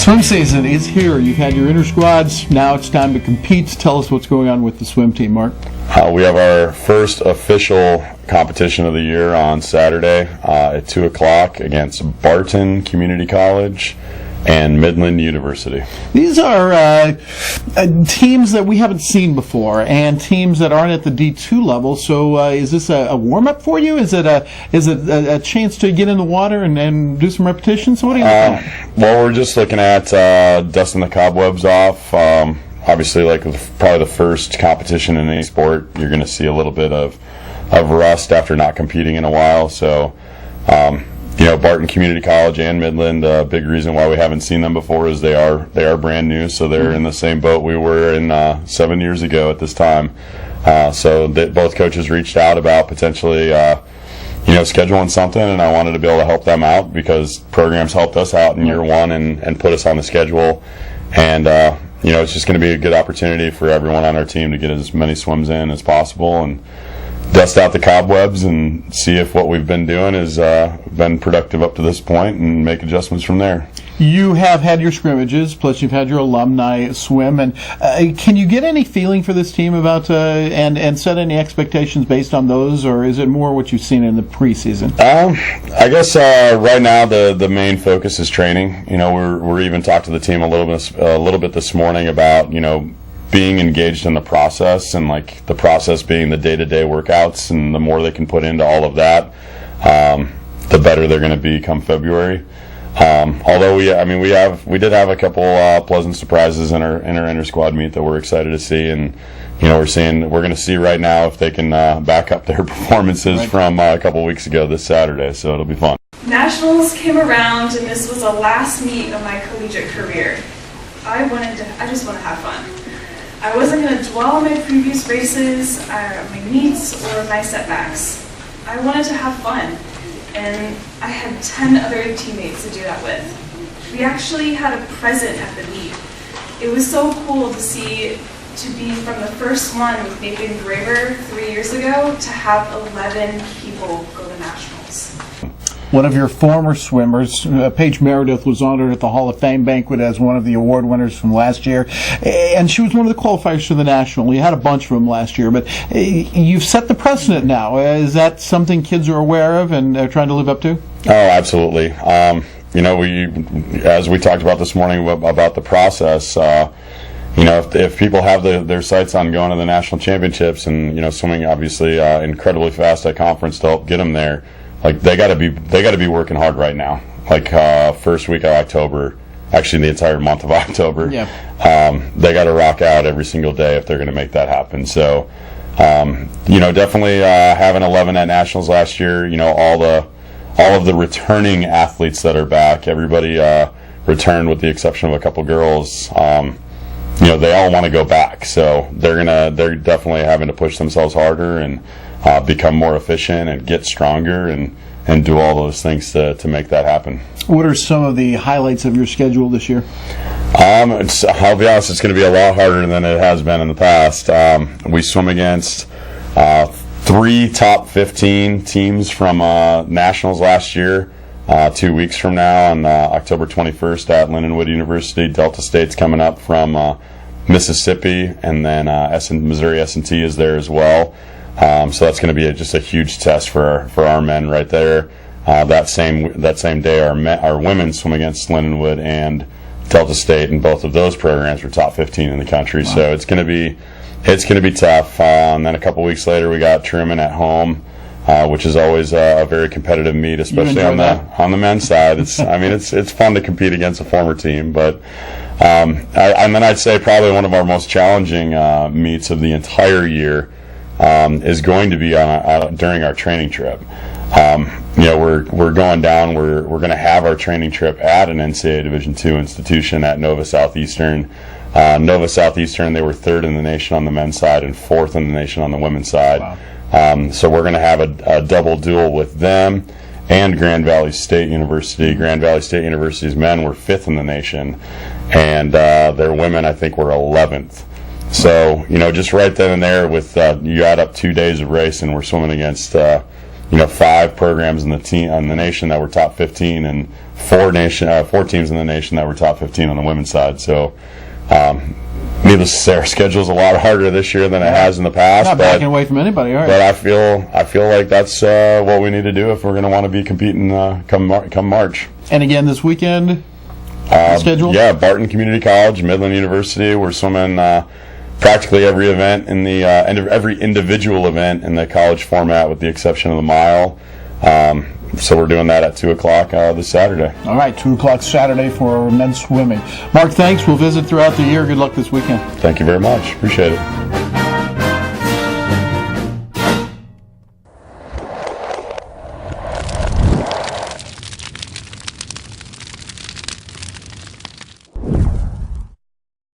Swim season is here. You've had your inter squads. Now it's time to compete. Tell us what's going on with the swim team, Mark. We have our first official competition of the year on Saturday at 2 o'clock against Barton Community College and Midland University. These are teams that we haven't seen before, and teams that aren't at the D2 level. So, is this a warm up for you? Is it a chance to get in the water and do some repetitions? What are you looking at? Well, we're just looking at dusting the cobwebs off. Obviously, like probably the first competition in any sport, you're going to see a little bit of rust after not competing in a while. So. Barton Community College and Midland, a big reason why we haven't seen them before is they are brand new, so they're in the same boat we were in 7 years ago at this time. So both coaches reached out about potentially, scheduling something, and I wanted to be able to help them out because programs helped us out in year one and put us on the schedule. And, it's just going to be a good opportunity for everyone on our team to get as many swims in as possible and dust out the cobwebs and see if what we've been doing has been productive up to this point and make adjustments from there. You have had your scrimmages, plus you've had your alumni swim, and can you get any feeling for this team about and set any expectations based on those, or is it more what you've seen in the preseason? I guess right now the main focus is training. We're even talked to the team a little bit this morning about being engaged in the process, and like the process being the day-to-day workouts, and the more they can put into all of that, the better they're going to be come February. Although we did have a couple pleasant surprises in our inter-squad meet that we're excited to see, and we're going to see right now if they can back up their performances from a couple weeks ago this Saturday. So it'll be fun. Nationals came around, and this was the last meet of my collegiate career. I just want to have fun. I wasn't going to dwell on my previous races, my meets, or my setbacks. I wanted to have fun, and I had 10 other teammates to do that with. We actually had a present at the meet. It was so cool to be from the first one with Nathan Graver 3 years ago to have 11 people go to nationals. One of your former swimmers, Paige Meredith, was honored at the Hall of Fame banquet as one of the award winners from last year, and she was one of the qualifiers for the National. You had a bunch of them last year, but you've set the precedent now. Is that something kids are aware of and are trying to live up to? Oh, absolutely. As we talked about this morning about the process, if people have their sights on going to the national championships and swimming obviously incredibly fast at conference to help get them there. Like they got to be working hard right now. Like first week of October, actually the entire month of October. Yeah. They got to rock out every single day if they're going to make that happen. So, definitely having 11 at nationals last year. All of the returning athletes that are back, everybody returned with the exception of a couple girls. They all want to go back, so they're definitely having to push themselves harder and become more efficient and get stronger and do all those things to make that happen. What are some of the highlights of your schedule this year? I'll be honest, it's going to be a lot harder than it has been in the past. We swim against 3 top 15 teams from nationals last year. 2 weeks from now on October 21st at Lindenwood University. Delta State's coming up from Mississippi, and then Missouri S&T is there as well. So that's going to be just a huge test for our men right there. That same day, our women swim against Lindenwood and Delta State, and both of those programs were top 15 in the country. Wow. So it's going to be tough. And then a couple weeks later, we got Truman at home. Which is always a very competitive meet, especially on the men's side. It's fun to compete against a former team, but and then I'd say probably one of our most challenging meets of the entire year is going to be during our training trip. We're going down. We're going to have our training trip at an NCAA Division II institution at Nova Southeastern. Nova Southeastern, they were 3rd in the nation on the men's side and 4th in the nation on the women's side. Wow. So we're going to have a double duel with them and Grand Valley State University. Grand Valley State University's men were 5th in the nation, and their women, I think, were 11th. So, just right then and there with you add up 2 days of race, and we're swimming against 5 programs in the nation that were top 15, and 4 teams in the nation that were top 15 on the women's side. So, needless to say, our schedule's a lot harder this year than it has in the past. Not backing away from anybody, all right. But I feel like that's what we need to do if we're going to want to be competing come March. And again, this weekend, schedule? Yeah, Barton Community College, Midland University. We're swimming practically every event in the every individual event in the college format, with the exception of the mile. So we're doing that at 2 o'clock this Saturday. All right, 2 o'clock Saturday for men's swimming. Mark, thanks. We'll visit throughout the year. Good luck this weekend. Thank you very much. Appreciate it.